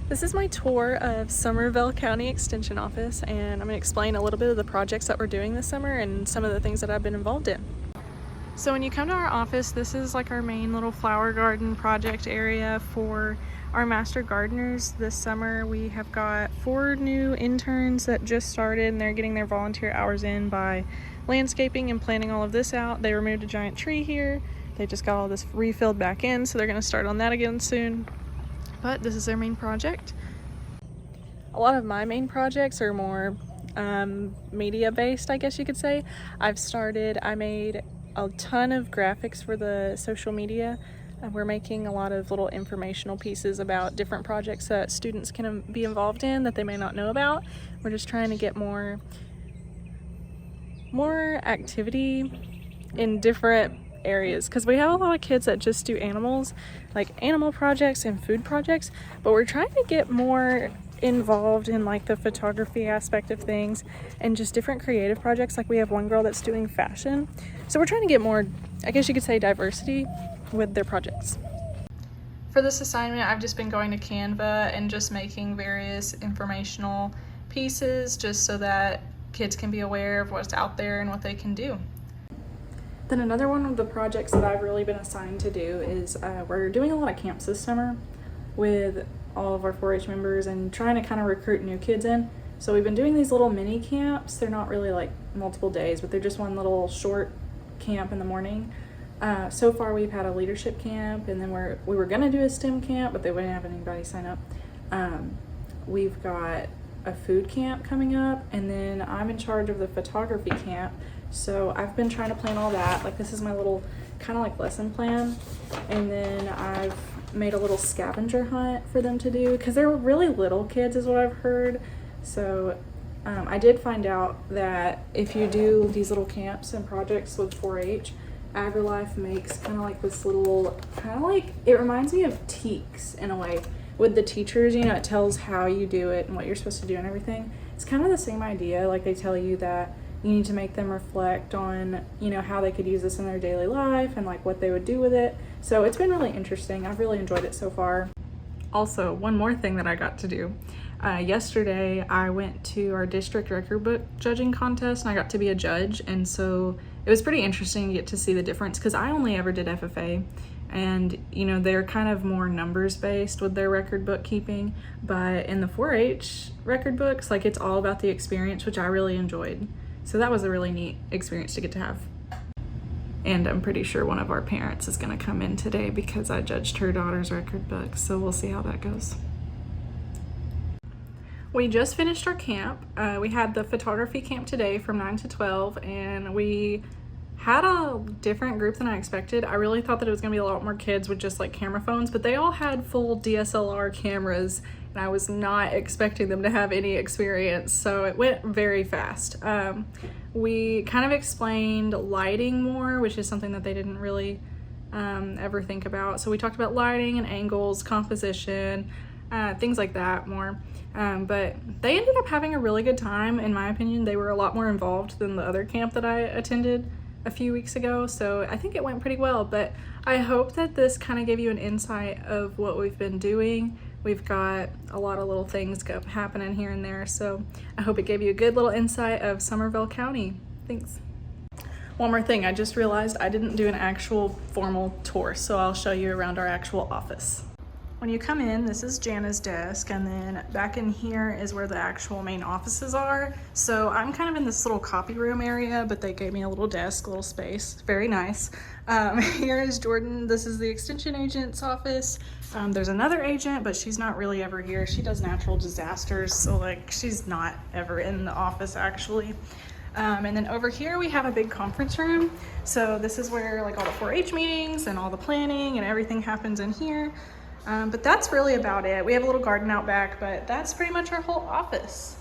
This is my tour of Somervell County Extension office, and I'm going to explain a little bit of the projects that we're doing this summer and some of the things that I've been involved in. So when you come to our office, this is like our main little flower garden project area for our master gardeners. This summer we have got 4 new interns that just started, and they're getting their volunteer hours in by landscaping and planting all of this out. They removed a giant tree here. They just got all this refilled back in, so they're going to start on that again soon. But this is their main project. A lot of my main projects are more media based, I guess you could say. I made a ton of graphics for the social media. We're making a lot of little informational pieces about different projects that students can be involved in that they may not know about. We're just trying to get more activity in different areas, because we have a lot of kids that just do animals, like animal projects and food projects, but we're trying to get more involved in like the photography aspect of things and just different creative projects. Like we have one girl that's doing fashion, so we're trying to get more, I guess you could say, diversity with their projects. For this assignment, I've just been going to Canva and just making various informational pieces just so that kids can be aware of what's out there and what they can do. Then another one of the projects that I've really been assigned to do is we're doing a lot of camps this summer with all of our 4-H members and trying to kind of recruit new kids in. So we've been doing these little mini camps. They're not really like multiple days, but they're just one little short camp in the morning. So far we've had a leadership camp, and then we were gonna do a STEM camp, but they wouldn't have anybody sign up. We've got a food camp coming up, and then I'm in charge of the photography camp. So I've been trying to plan all that. Like this is my little kind of like lesson plan, and then I've made a little scavenger hunt for them to do because they're really little kids is what I've heard. So I did find out that if you do these little camps and projects with 4-H, AgriLife makes kind of like this little, kind of like, it reminds me of Teaks in a way with the teachers. You know, it tells how you do it and what you're supposed to do and everything. It's kind of the same idea. Like they tell you that you need to make them reflect on, you know, how they could use this in their daily life and like what they would do with it. So it's been really interesting. I've really enjoyed it so far. Also, one more thing that I got to do. Yesterday I went to our district record book judging contest, and I got to be a judge, and so it was pretty interesting to get to see the difference because I only ever did FFA, and you know, they're kind of more numbers based with their record bookkeeping, but in the 4-H record books, like it's all about the experience, which I really enjoyed. So that was a really neat experience to get to have. And I'm pretty sure one of our parents is going to come in today because I judged her daughter's record book, so we'll see how that goes. We just finished our camp. We had the photography camp today from 9 to 12, and we had a different group than I expected. I really thought that it was going to be a lot more kids with just like camera phones, but they all had full DSLR cameras, and I was not expecting them to have any experience, so it went very fast. We kind of explained lighting more, which is something that they didn't really ever think about. So we talked about lighting and angles, composition, things like that more. But they ended up having a really good time. In my opinion, they were a lot more involved than the other camp that I attended a few weeks ago, so I think it went pretty well. But I hope that this kind of gave you an insight of what we've been doing. We've got a lot of little things happening here and there, so I hope it gave you a good little insight of Somervell County. Thanks. One more thing, I just realized I didn't do an actual formal tour, so I'll show you around our actual office. When you come in, this is Jana's desk, and then back in here is where the actual main offices are. So I'm kind of in this little copy room area, but they gave me a little desk, a little space. Very nice. Here is Jordan. This is the extension agent's office. There's another agent, but she's not really ever here. She does natural disasters, so like she's not ever in the office actually. And then over here we have a big conference room. So this is where like all the 4-H meetings and all the planning and everything happens in here. But that's really about it. We have a little garden out back, but that's pretty much our whole office.